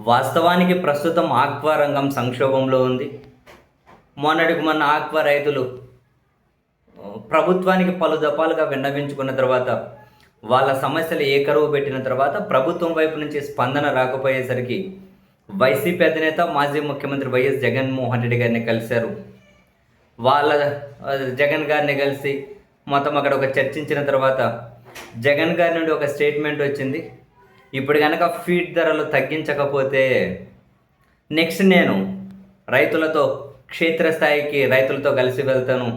వాస్తవానికి ప్రస్తుతం ఆక్వా రంగం సంక్షోభంలో ఉంది. మొన్నటికి మొన్న ఆక్వా రైతులు ప్రభుత్వానికి పలు దఫాలుగా విన్నవించుకున్న తర్వాత, వాళ్ళ సమస్యలు ఏకరువు పెట్టిన తర్వాత ప్రభుత్వం వైపు నుంచి స్పందన రాకపోయేసరికి వైసీపీ అధినేత మాజీ ముఖ్యమంత్రి వైఎస్ జగన్మోహన్ రెడ్డి గారిని కలిశారు. వాళ్ళ జగన్ గారిని కలిసి మొత్తం అక్కడ ఒక చర్చించిన తర్వాత జగన్ గారి నుండి ఒక స్టేట్మెంట్ వచ్చింది. ఇప్పుడు కనుక ఫీడ్ ధరలు తగ్గించకపోతే నెక్స్ట్ నేను రైతులతో క్షేత్రస్థాయికి రైతులతో కలిసి వెళ్తాను,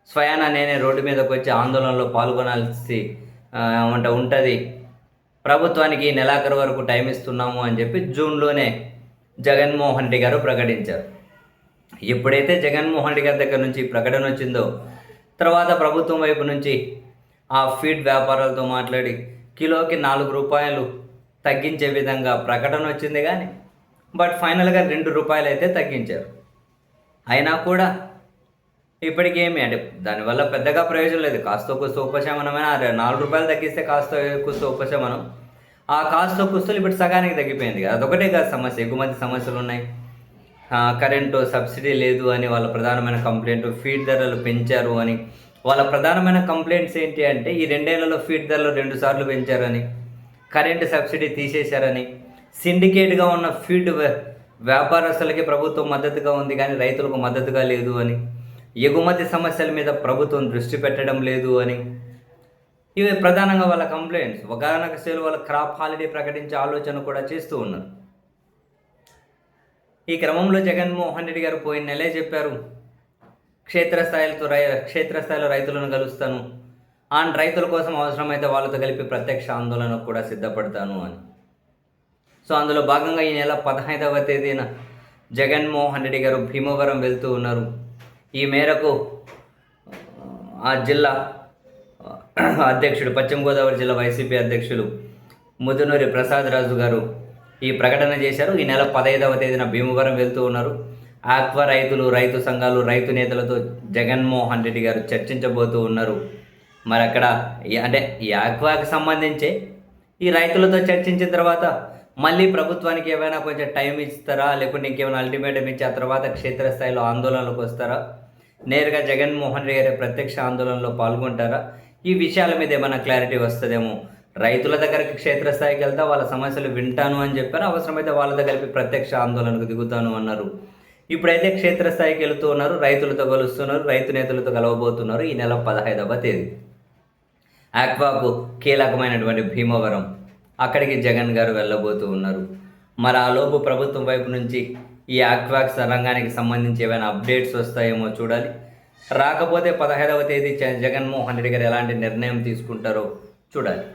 స్వయాన నేనే రోడ్డు మీదకి వచ్చి ఆందోళనలో పాల్గొనాల్సి ఉంటుంది, ప్రభుత్వానికి నెలాఖరు వరకు టైం ఇస్తున్నాము అని చెప్పి జూన్లోనే జగన్మోహన్ రెడ్డి గారు ప్రకటించారు. ఎప్పుడైతే జగన్మోహన్ రెడ్డి గారి దగ్గర నుంచి ప్రకటన వచ్చిందో తర్వాత ప్రభుత్వం వైపు నుంచి ఆ ఫీడ్ వ్యాపారాలతో మాట్లాడి కిలోకి 4 రూపాయలు తగ్గించే విధంగా ప్రకటన వచ్చింది. కానీ బట్ ఫైనల్గా 2 రూపాయలు అయితే తగ్గించారు. అయినా కూడా ఇప్పటికేమి అంటే దానివల్ల పెద్దగా ప్రయోజనం లేదు. కాస్త కూస్త ఉపశమనమైన 4 రూపాయలు తగ్గిస్తే కాస్త కూస్త ఉపశమనం. ఆ కాస్త కూస్తలు ఇప్పుడు సగానికి తగ్గిపోయింది కదా. అదొకటే కాదు సమస్య, ఎగుమతి సమస్యలు ఉన్నాయి. కరెంటు సబ్సిడీ లేదు అని వాళ్ళ ప్రధానమైన కంప్లైంట్, ఫీడ్ ధరలు పెంచారు అని వాళ్ళ ప్రధానమైన కంప్లైంట్స్ ఏంటి అంటే ఈ 2 ఏళ్లలో ఫీడ్ ధరలు 2 సార్లు పెంచారని, కరెంటు సబ్సిడీ తీసేశారని, సిండికేట్గా ఉన్న ఫీడ్ వ్యాపారస్తులకి ప్రభుత్వం మద్దతుగా ఉంది కానీ రైతులకు మద్దతుగా లేదు అని, ఎగుమతి సమస్యల మీద ప్రభుత్వం దృష్టి పెట్టడం లేదు అని, ఇవి ప్రధానంగా వాళ్ళ కంప్లైంట్స్. ఒకనొక స్టేజ్లో వాళ్ళ క్రాప్ హాలిడే ప్రకటించే ఆలోచన కూడా చేస్తూ ఉన్నారు. ఈ క్రమంలో జగన్మోహన్ రెడ్డి గారు పోయిన నెలే చెప్పారు, క్షేత్రస్థాయిలో రైతులను కలుస్తాను అండ్ రైతుల కోసం అవసరమైతే వాళ్ళతో కలిపి ప్రత్యక్ష ఆందోళనకు కూడా సిద్ధపడతాను అని. సో అందులో భాగంగా ఈ నెల 15వ తేదీన జగన్మోహన్ రెడ్డి గారు భీమవరం వెళ్తూ ఉన్నారు. ఈ మేరకు ఆ జిల్లా అధ్యక్షుడు, పశ్చిమ గోదావరి జిల్లా వైసీపీ అధ్యక్షులు ముదునూరి ప్రసాద్ రాజు గారు ఈ ప్రకటన చేశారు. ఈ నెల 15వ తేదీన భీమవరం వెళ్తూ ఉన్నారు. ఆక్వా రైతులు, రైతు సంఘాలు, రైతు నేతలతో జగన్మోహన్ రెడ్డి గారు చర్చించబోతూ ఉన్నారు. మరి అక్కడ అంటే ఈ ఆక్వాకి సంబంధించి ఈ రైతులతో చర్చించిన తర్వాత మళ్ళీ ప్రభుత్వానికి ఏమైనా కొంచెం టైం ఇస్తారా, లేకుంటే ఇంకేమైనా అల్టిమేటం ఇచ్చి ఆ తర్వాత క్షేత్రస్థాయిలో ఆందోళనలకు వస్తారా, నేరుగా జగన్మోహన్ రెడ్డి గారి ప్రత్యక్ష ఆందోళనలో పాల్గొంటారా, ఈ విషయాల మీద ఏమైనా క్లారిటీ వస్తుందేమో. రైతుల దగ్గరికి క్షేత్రస్థాయికి వెళ్తా వాళ్ళ సమస్యలు వింటాను అని చెప్పారు. అవసరమైతే వాళ్ళ దగ్గరికి ప్రత్యక్ష ఆందోళనకు దిగుతాను అన్నారు. ఇప్పుడైతే క్షేత్రస్థాయికి వెళుతూ ఉన్నారు, రైతులతో కలుస్తున్నారు, రైతు నేతలతో కలవబోతున్నారు. ఈ నెల 15వ తేదీ ఆక్వాకు కీలకమైనటువంటి భీమవరం, అక్కడికి జగన్ గారు వెళ్ళబోతూ ఉన్నారు. మరి ఆ లోపు ప్రభుత్వం వైపు నుంచి ఈ ఆక్వాక్స్ రంగానికి సంబంధించి ఏమైనా అప్డేట్స్ వస్తాయేమో చూడాలి. రాకపోతే 15వ తేదీ జగన్మోహన్ రెడ్డి గారు ఎలాంటి నిర్ణయం తీసుకుంటారో చూడాలి.